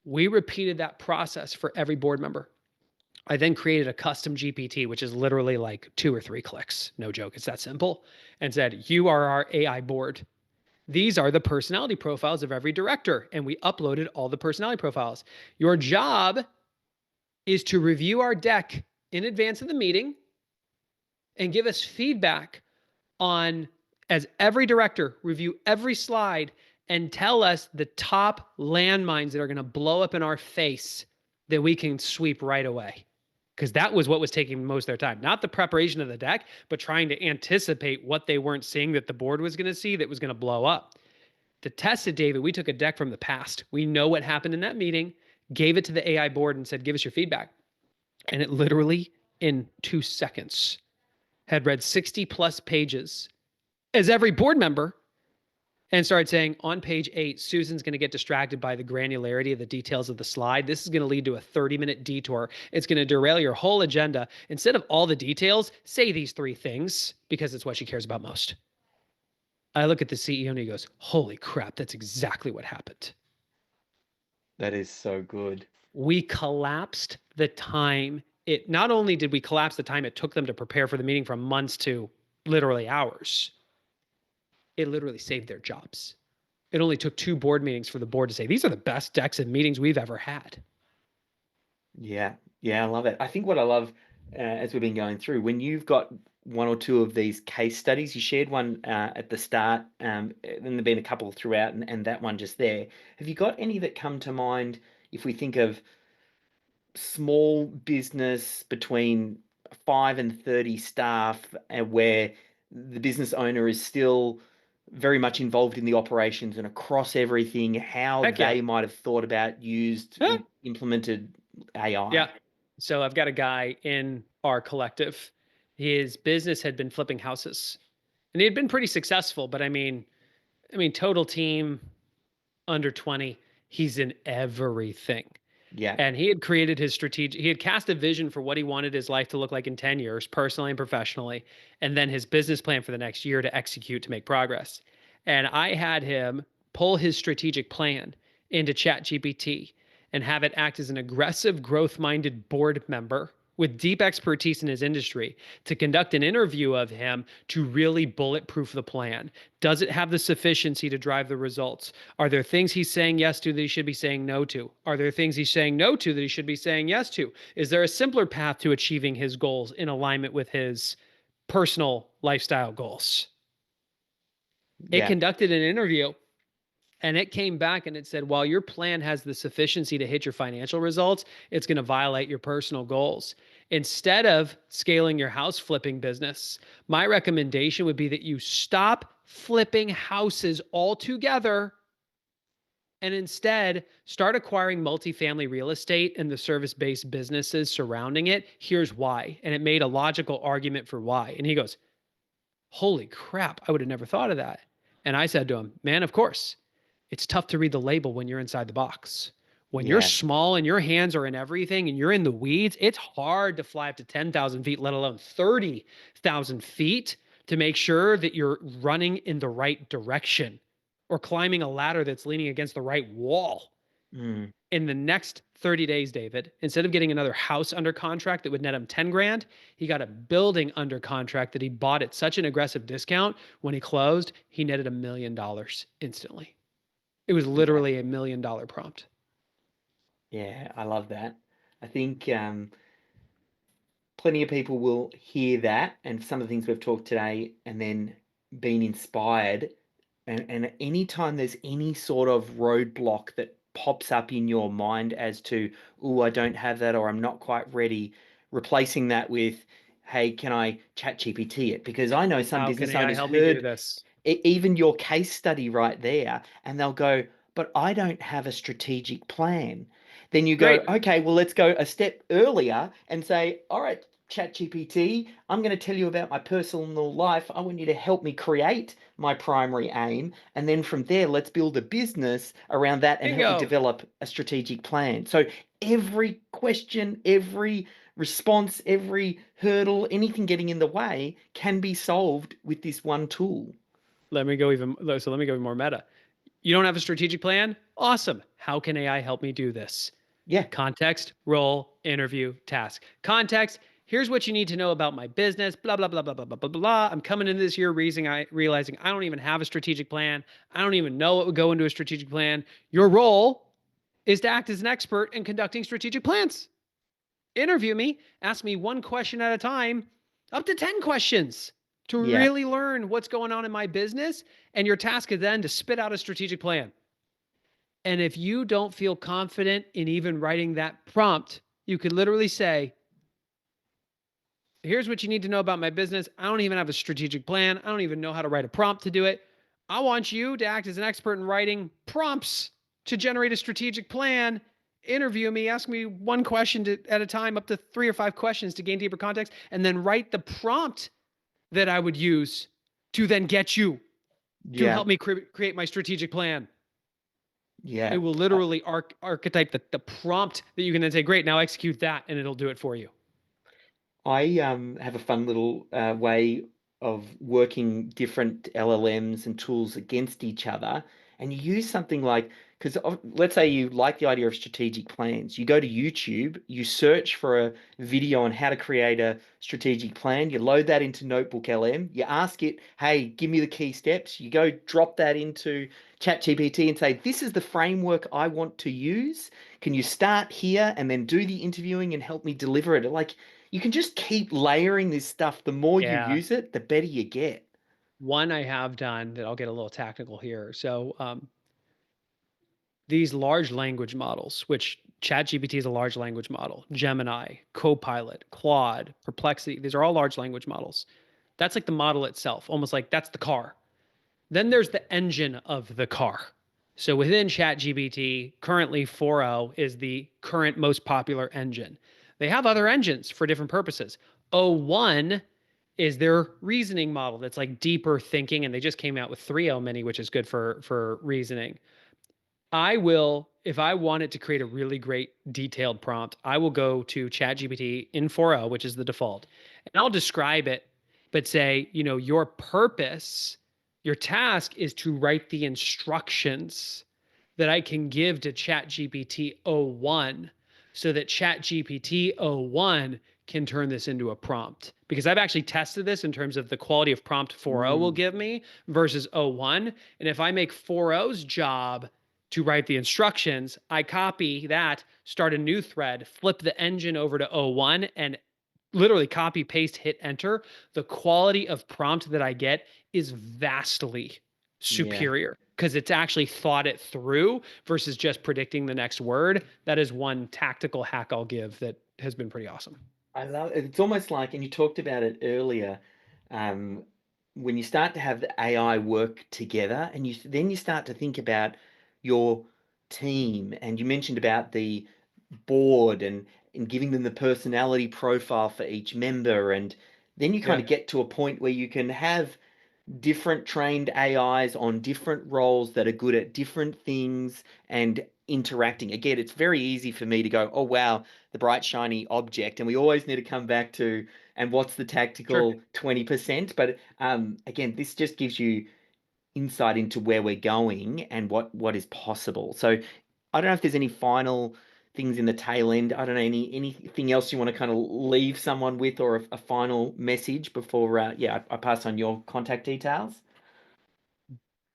[SPEAKER 1] We repeated that process for every board member. I then created a custom GPT, which is literally like 2 or 3 clicks. No joke. It's that simple. And said, you are our AI board. These are the personality profiles of every director. And we uploaded all the personality profiles. Your job is to review our deck in advance of the meeting and give us feedback on, as every director, review every slide and tell us the top landmines that are going to blow up in our face that we can sweep right away. Because that was what was taking most of their time. Not the preparation of the deck, but trying to anticipate what they weren't seeing that the board was going to see that was going to blow up. To test it, David, we took a deck from the past. We know what happened in that meeting, gave it to the AI board and said, give us your feedback. And it literally, in 2 seconds, had read 60 plus pages as every board member and started saying, on page 8, Susan's going to get distracted by the granularity of the details of the slide. This is going to lead to a 30-minute detour. It's going to derail your whole agenda. Instead of all the details, say these 3 things because it's what she cares about most. I look at the CEO and he goes, holy crap, that's exactly what happened.
[SPEAKER 2] That is so good.
[SPEAKER 1] We collapsed the time. It not only did we collapse the time it took them to prepare for the meeting from months to literally hours, it literally saved their jobs. It only took 2 board meetings for the board to say, these are the best decks and meetings we've ever had.
[SPEAKER 2] Yeah, I love it. I think what I love as we've been going through, when you've got 1 or 2 of these case studies, you shared one at the start, and there've been a couple throughout, and that one just there. Have you got any that come to mind if we think of small business between 5 and 30 staff, where the business owner is still very much involved in the operations and across everything, how
[SPEAKER 1] Heck yeah.
[SPEAKER 2] they might have thought about, used,
[SPEAKER 1] Huh?
[SPEAKER 2] implemented
[SPEAKER 1] Yeah.
[SPEAKER 2] AI?
[SPEAKER 1] So I've got a guy in our collective. His business had been flipping houses and he had been pretty successful, but I mean, total team under 20, he's in everything.
[SPEAKER 2] Yeah,
[SPEAKER 1] And he had created his he had cast a vision for what he wanted his life to look like in 10 years, personally and professionally, and then his business plan for the next year to execute to make progress. And I had him pull his strategic plan into ChatGPT and have it act as an aggressive, growth minded board member with deep expertise in his industry to conduct an interview of him to really bulletproof the plan. Does it have the sufficiency to drive the results? Are there things he's saying yes to that he should be saying no to? Are there things he's saying no to that he should be saying yes to? Is there a simpler path to achieving his goals in alignment with his personal lifestyle goals? It
[SPEAKER 2] yeah,
[SPEAKER 1] conducted an interview and it came back and it said, while your plan has the sufficiency to hit your financial results, it's going to violate your personal goals. Instead of scaling your house flipping business, my recommendation would be that you stop flipping houses altogether and instead start acquiring multifamily real estate and the service-based businesses surrounding it. Here's why. And it made a logical argument for why. And he goes, holy crap, I would have never thought of that. And I said to him, man, of course, it's tough to read the label when you're inside the box. When you're
[SPEAKER 2] yeah,
[SPEAKER 1] small and your hands are in everything and you're in the weeds, it's hard to fly up to 10,000 feet, let alone 30,000 feet to make sure that you're running in the right direction or climbing a ladder that's leaning against the right wall.
[SPEAKER 2] mm,
[SPEAKER 1] In the next 30 days, David, instead of getting another house under contract that would net him 10 grand, he got a building under contract that he bought at such an aggressive discount. When he closed, he netted $1 million instantly. It was
[SPEAKER 2] yeah,
[SPEAKER 1] literally $1 million prompt.
[SPEAKER 2] yeah. I love that. I think plenty of people will hear that and some of the things we've talked today, and then been inspired. And anytime there's any sort of roadblock that pops up in your mind as to, oh, I don't have that, or I'm not quite ready, replacing that with, hey, can I chat GPT it? Because I know some
[SPEAKER 1] How can
[SPEAKER 2] business
[SPEAKER 1] AI
[SPEAKER 2] owners
[SPEAKER 1] help me do
[SPEAKER 2] heard
[SPEAKER 1] this?
[SPEAKER 2] even your case study right there, and they'll go, but I don't have a strategic plan. Then you go,
[SPEAKER 1] Great.
[SPEAKER 2] okay, well, let's go a step earlier and say, all right, ChatGPT, I'm going to tell you about my personal life. I want you to help me create my primary aim. And then from there, let's build a business around that and help me
[SPEAKER 1] Bingo.
[SPEAKER 2] develop a strategic plan. So every question, every response, every hurdle, anything getting in the way can be solved with this one tool.
[SPEAKER 1] Let me go even more meta. You don't have a strategic plan? Awesome. How can AI help me do this?
[SPEAKER 2] Yeah.
[SPEAKER 1] Context, role, interview, task. Context, here's what you need to know about my business, blah, blah, blah, blah, blah, blah, blah, blah. I'm coming into this year realizing I don't even have a strategic plan. I don't even know what would go into a strategic plan. Your role is to act as an expert in conducting strategic plans. Interview me, ask me one question at a time, up to 10 questions to
[SPEAKER 2] Yeah.
[SPEAKER 1] really learn what's going on in my business. And your task is then to spit out a strategic plan. And if you don't feel confident in even writing that prompt, you could literally say, here's what you need to know about my business. I don't even have a strategic plan. I don't even know how to write a prompt to do it. I want you to act as an expert in writing prompts to generate a strategic plan. Interview me, ask me one question at a time, up to 3 or 5 questions to gain deeper context, and then write the prompt that I would use to then get you to
[SPEAKER 2] Yeah.
[SPEAKER 1] help me create my strategic plan. It
[SPEAKER 2] Yeah.
[SPEAKER 1] will literally archetype the prompt that you can then say, great, now execute that, and it'll do it for you.
[SPEAKER 2] I have a fun little way of working different LLMs and tools against each other. And you use something like, because let's say you like the idea of strategic plans. You go to YouTube, you search for a video on how to create a strategic plan. You load that into Notebook LM. You ask it, hey, give me the key steps. You go drop that into ChatGPT and say, this is the framework I want to use. Can you start here and then do the interviewing and help me deliver it? Like, you can just keep layering this stuff. The more you
[SPEAKER 1] Yeah.
[SPEAKER 2] use it, the better you get.
[SPEAKER 1] One I have done that I'll get a little technical here. So these large language models, which ChatGPT is a large language model, Gemini, Copilot, Claude, Perplexity, these are all large language models. That's like the model itself, almost like that's the car. Then there's the engine of the car. So within ChatGPT, currently 4.0 is the current most popular engine. They have other engines for different purposes. O1 is their reasoning model that's like deeper thinking, and they just came out with 3.0 mini, which is good for reasoning. I will, if I wanted to create a really great detailed prompt, I will go to ChatGPT in 4.0, which is the default, and I'll describe it, but say, your purpose, your task is to write the instructions that I can give to ChatGPT o1 so that ChatGPT o1 can turn this into a prompt. Because I've actually tested this in terms of the quality of prompt 4.0 will
[SPEAKER 2] Mm,
[SPEAKER 1] give me versus o1. And if I make 4.0's job to write the instructions, I copy that, start a new thread, flip the engine over to o1, and literally copy, paste, hit enter. The quality of prompt that I get is vastly
[SPEAKER 2] yeah.
[SPEAKER 1] superior because it's actually thought it through versus just predicting the next word. That is one tactical hack I'll give that has been pretty awesome.
[SPEAKER 2] I love it. It's almost like, and you talked about it earlier, um, when you start to have the AI work together, and you start to think about your team, and you mentioned about the board and giving them the personality profile for each member, and then you kind
[SPEAKER 1] Yeah.
[SPEAKER 2] of get to a point where you can have different trained AIs on different roles that are good at different things and interacting. Again, it's very easy for me to go, oh, wow, the bright, shiny object. And we always need to come back to, and what's the
[SPEAKER 1] Sure.
[SPEAKER 2] tactical 20%? But again, this just gives you insight into where we're going and what is possible. So I don't know if there's any final things in the tail end. I don't know anything else you want to kind of leave someone with, or a final message before I pass on your contact details.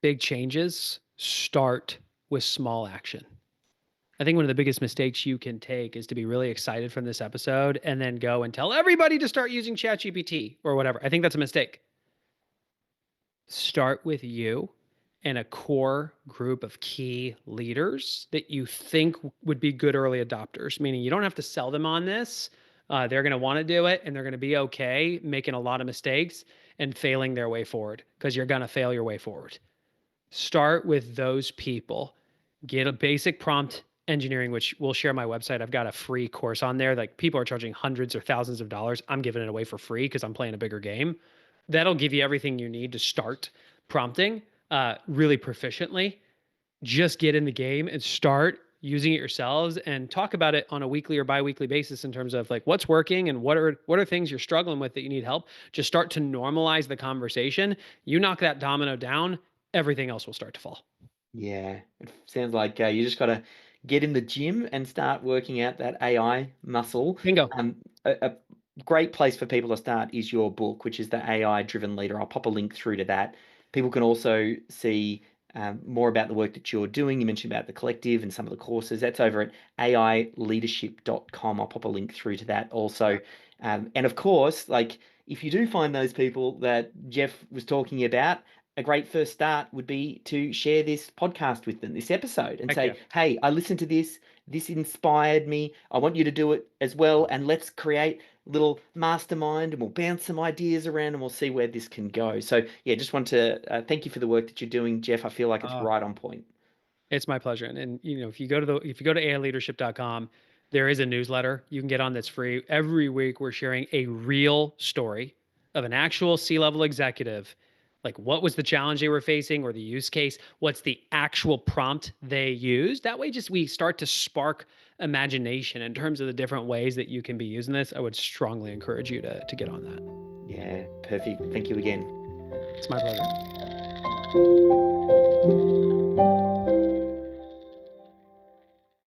[SPEAKER 1] Big changes start with small action. I think one of the biggest mistakes you can take is to be really excited from this episode and then go and tell everybody to start using ChatGPT or whatever. I think that's a mistake. Start with you and a core group of key leaders that you think would be good early adopters, meaning you don't have to sell them on this. They're going to want to do it and they're going to be okay making a lot of mistakes and failing their way forward because you're going to fail your way forward. Start with those people. Get a basic prompt engineering, which we'll share my website. I've got a free course on there. Like people are charging hundreds or thousands of dollars. I'm giving it away for free because I'm playing a bigger game. That'll give you everything you need to start prompting really proficiently. Just get in the game and start using it yourselves and talk about it on a weekly or bi-weekly basis in terms of like what's working and what are things you're struggling with that you need help. Just start to normalize the conversation. You knock that domino down, everything else will start to fall.
[SPEAKER 2] Yeah, it sounds like you just got to get in the gym and start working out that AI muscle.
[SPEAKER 1] Bingo.
[SPEAKER 2] A great place for people to start is your book, which is the AI Driven Leader. I'll pop a link through to that. People can also see more about the work that you're doing. You mentioned about the collective and some of the courses. That's over at aileadership.com. I'll pop a link through to that also.
[SPEAKER 1] Yeah.
[SPEAKER 2] And of course, like if you do find those people that Geoff was talking about, a great first start would be to share this podcast with them, this episode, and
[SPEAKER 1] Heck yeah.
[SPEAKER 2] say, hey, I listened to this. This inspired me. I want you to do it as well. And let's create a little mastermind and we'll bounce some ideas around and we'll see where this can go. So, yeah, just want to thank you for the work that you're doing, Geoff. I feel like it's
[SPEAKER 1] Uh,
[SPEAKER 2] right on point.
[SPEAKER 1] It's my pleasure. And you know, if you go to aileadership.com, there is a newsletter you can get on that's free. Every week we're sharing a real story of an actual C-level executive. Like what was the challenge they were facing or the use case? What's the actual prompt they used? That way just we start to spark imagination in terms of the different ways that you can be using this. I would strongly encourage you to get on that.
[SPEAKER 2] Yeah, perfect. Thank you again.
[SPEAKER 1] It's my pleasure.